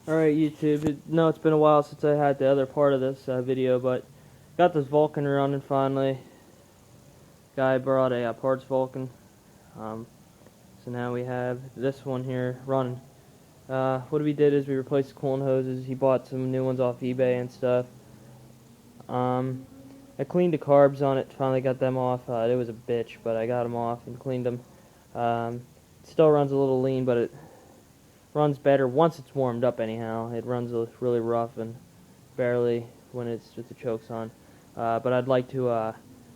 Alright YouTube, it's been a while since I had the other part of this video, but got this Vulcan running finally. Guy brought a parts Vulcan, so now we have this one here running. What we did is we replaced the coolant hoses. He bought some new ones off eBay and stuff. I cleaned the carbs on it, finally got them off. It was a bitch, but I got them off and cleaned them. It still runs a little lean, but it runs better once it's warmed up anyhow. It runs really rough and barely when it's with the chokes on. But I'd like to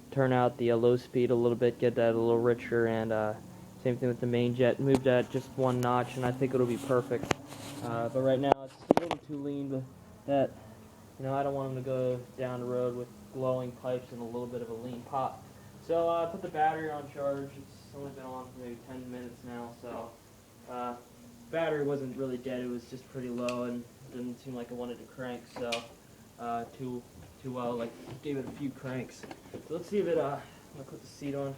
turn out the low speed a little bit, get that a little richer, and same thing with the main jet. Move that just one notch, and I think it'll be perfect. But right now it's a little too lean, but that, I don't want them to go down the road with glowing pipes and a little bit of a lean pop. So I put the battery on charge. It's only been on for maybe 10 minutes now, so battery wasn't really dead. It was just pretty low and didn't seem like it wanted to crank, so too well, like gave it a few cranks. So let's see if it I'll put the seat on.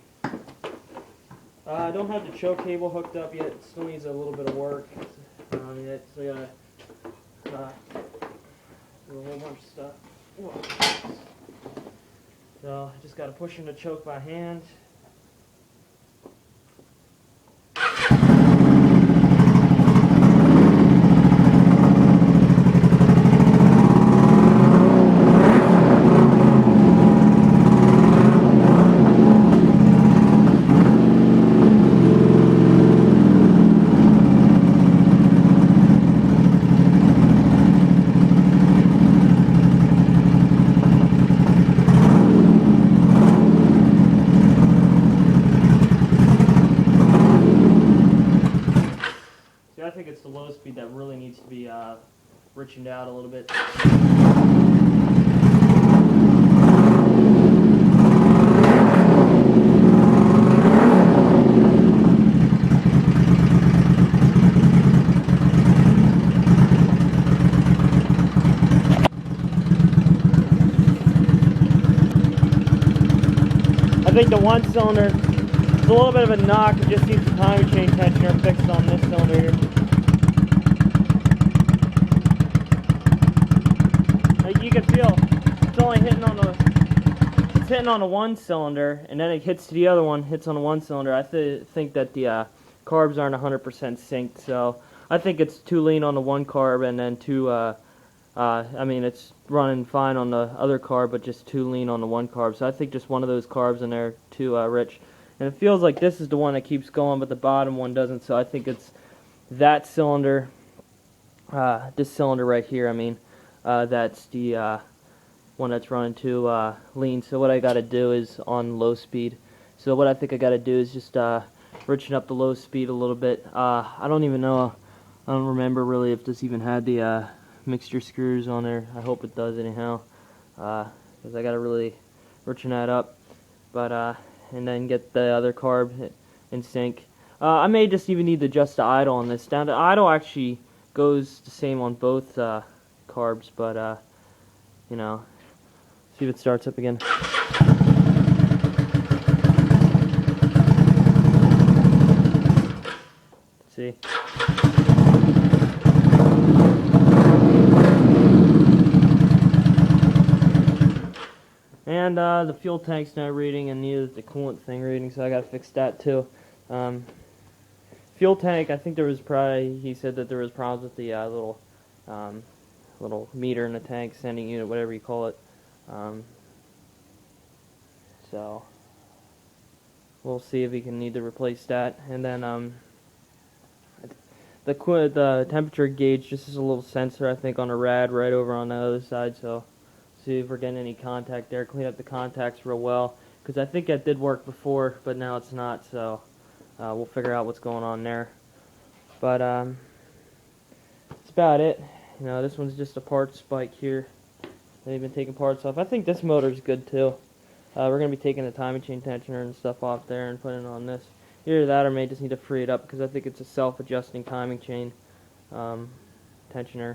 I don't have the choke cable hooked up yet. It still needs a little bit of work on it, so I gotta do a whole bunch of stuff. Whoa. So I just gotta push in the choke by hand. I think it's the low speed that really needs to be richened out a little bit. I think the one cylinder, it's a little bit of a knock. It just needs the timing chain tensioner fixed on this cylinder here. Like you can feel, it's only hitting on the one cylinder, and then it hits to the other one, hits on the one cylinder. I think that the carbs aren't 100% synced, so I think it's too lean on the one carb, and then too, I mean, it's running fine on the other carb, but just too lean on the one carb. So I think just one of those carbs in there too rich. And it feels like this is the one that keeps going, but the bottom one doesn't. So I think it's that cylinder, this cylinder right here, I mean, that's the one that's running too lean. So what I got to do is on low speed. So what I think I got to do is just richen up the low speed a little bit. I don't even know, I don't remember really if this even had the mixture screws on there. I hope it does anyhow, because I got to really richen that up. But and then get the other carb in sync. I may just even need to adjust the idle on this. Now the idle actually goes the same on both carbs, but see if it starts up again. Let's see. And the fuel tank's not reading, and neither is the coolant thing reading, so I gotta fix that too. Fuel tank, I think there was probably, he said that there was problems with the little meter in the tank, sending unit, whatever you call it. So we'll see if we can need to replace that. And then the temperature gauge, just is a little sensor I think on a rad right over on the other side. So see if we're getting any contact there. Clean up the contacts real well, because I think that did work before, but now it's not. So we'll figure out what's going on there. But that's about it. This one's just a parts spike here. They've been taking parts off. I think this motor's good too. We're going to be taking the timing chain tensioner and stuff off there and putting it on this. Either that or may just need to free it up, because I think it's a self-adjusting timing chain tensioner.